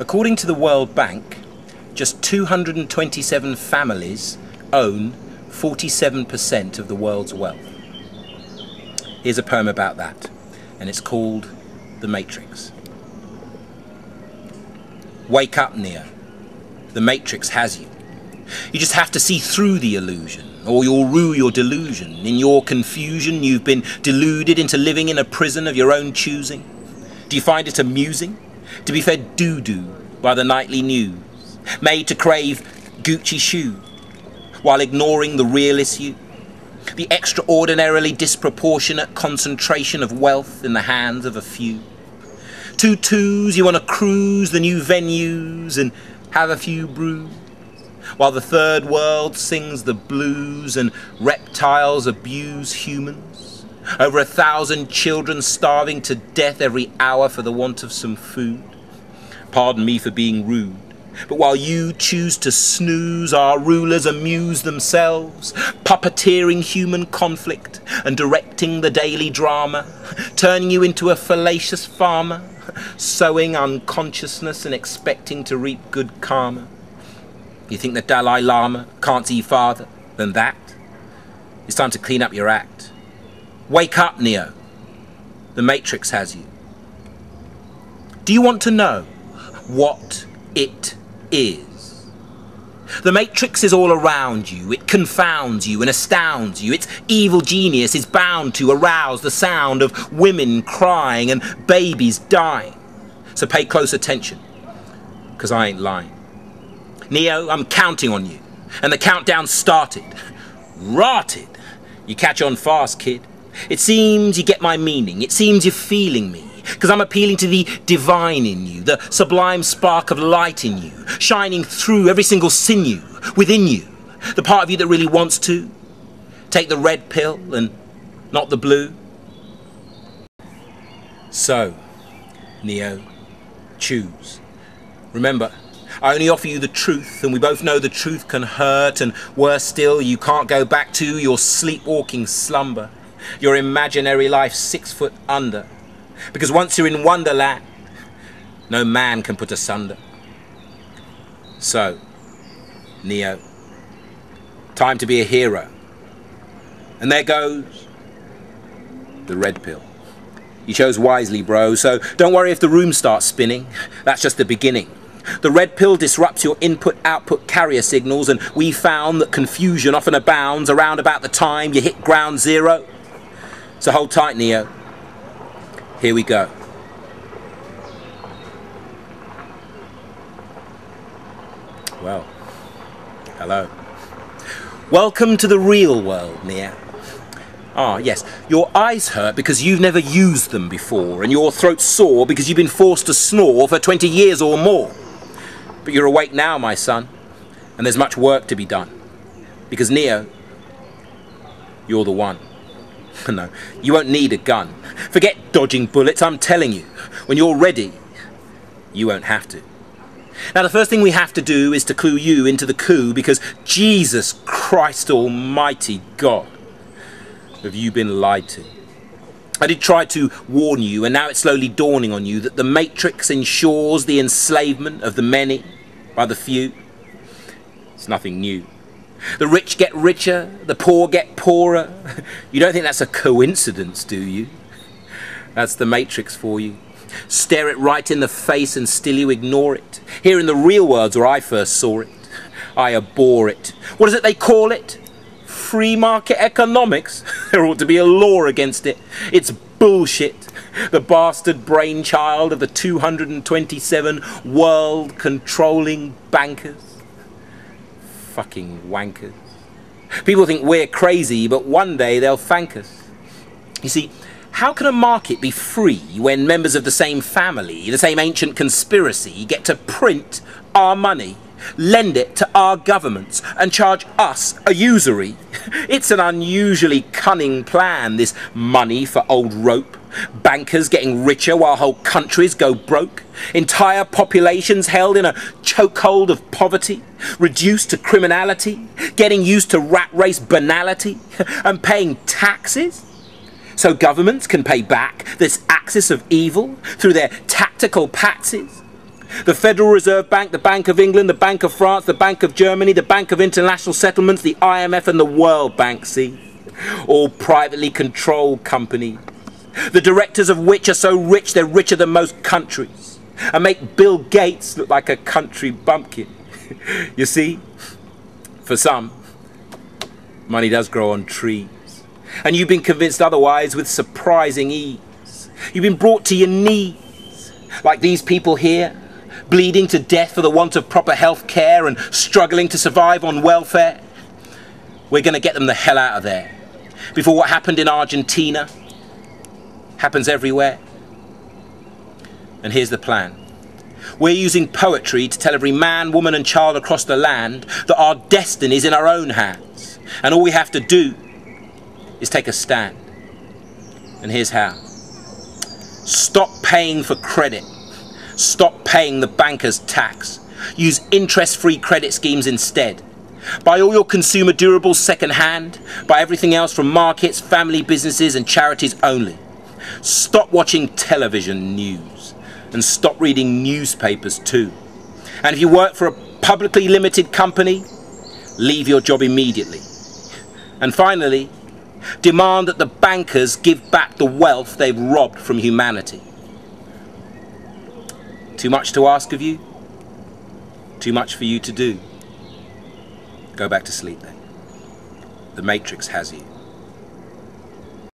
According to the World Bank, just 227 families own 47% of the world's wealth. Here's a poem about that, and it's called The Matrix. Wake up, Neo. The Matrix has you. You just have to see through the illusion, or you'll rue your delusion. In your confusion, you've been deluded into living in a prison of your own choosing. Do you find it amusing to be fed doo-doo by the nightly news, made to crave Gucci shoes, while ignoring the real issue? The extraordinarily disproportionate concentration of wealth in the hands of a few. 2 twos, you want to cruise the new venues and have a few brews, while the third world sings the blues and reptiles abuse humans. Over 1,000 children starving to death every hour for the want of some food. Pardon me for being rude, but while you choose to snooze, our rulers amuse themselves, puppeteering human conflict and directing the daily drama, turning you into a fallacious farmer, sowing unconsciousness and expecting to reap good karma. You think the Dalai Lama can't see farther than that? It's time to clean up your act. Wake up, Neo. The Matrix has you. Do you want to know what it is? The Matrix is all around you. It confounds you and astounds you. Its evil genius is bound to arouse the sound of women crying and babies dying. So pay close attention, because I ain't lying. Neo, I'm counting on you. And the countdown started. Rotted. You catch on fast, kid. It seems you get my meaning. It seems you're feeling me. Because I'm appealing to the divine in you, the sublime spark of light in you, shining through every single sinew within you, the part of you that really wants to take the red pill and not the blue. So, Neo, choose. Remember, I only offer you the truth, and we both know the truth can hurt, and worse still, you can't go back to your sleepwalking slumber, your imaginary life 6 foot under. Because once you're in Wonderland, no man can put asunder. So, Neo, time to be a hero. And there goes the red pill. You chose wisely, bro, so don't worry if the room starts spinning. That's just the beginning. The red pill disrupts your input-output carrier signals, and we found that confusion often abounds around about the time you hit ground zero. So hold tight, Neo. Here we go. Well, hello. Welcome to the real world, Neo. Ah, yes, your eyes hurt because you've never used them before, and your throat's sore because you've been forced to snore for 20 years or more. But you're awake now, my son, and there's much work to be done. Because, Neo, you're the one. No, you won't need a gun. Forget dodging bullets, I'm telling you. When you're ready, you won't have to. Now, the first thing we have to do is to clue you into the coup, because Jesus Christ Almighty God, have you been lied to? I did try to warn you, and now it's slowly dawning on you that the Matrix ensures the enslavement of the many by the few. It's nothing new. The rich get richer, the poor get poorer. You don't think that's a coincidence, do you? That's the Matrix for you. Stare it right in the face and still you ignore it. Here in the real world's where I first saw it. I abhor it. What is it they call it? Free market economics? There ought to be a law against it. It's bullshit. The bastard brainchild of the 227 world-controlling bankers. Fucking wankers. People think we're crazy, but one day they'll thank us. You see, how can a market be free when members of the same family, the same ancient conspiracy, get to print our money, lend it to our governments, and charge us a usury? It's an unusually cunning plan, this money for old rope. Bankers getting richer while whole countries go broke. Entire populations held in a chokehold of poverty, reduced to criminality, getting used to rat race banality, and paying taxes. So governments can pay back this axis of evil through their tactical patsies. The Federal Reserve Bank, the Bank of England, the Bank of France, the Bank of Germany, the Bank of International Settlements, the IMF and the World Bank, see? All privately controlled companies, the directors of which are so rich they're richer than most countries, and make Bill Gates look like a country bumpkin. You see, for some, money does grow on trees, and you've been convinced otherwise with surprising ease. You've been brought to your knees, like these people here, bleeding to death for the want of proper health care and struggling to survive on welfare. We're going to get them the hell out of there before what happened in Argentina happens everywhere. And here's the plan. We're using poetry to tell every man, woman and child across the land that our destiny is in our own hands. And all we have to do is take a stand. And here's how. Stop paying for credit. Stop paying the banker's tax. Use interest-free credit schemes instead. Buy all your consumer durables second-hand. Buy everything else from markets, family businesses and charities only. Stop watching television news. And stop reading newspapers too. And if you work for a publicly limited company, leave your job immediately. And finally, demand that the bankers give back the wealth they've robbed from humanity. Too much to ask of you? Too much for you to do? Go back to sleep then. The Matrix has you.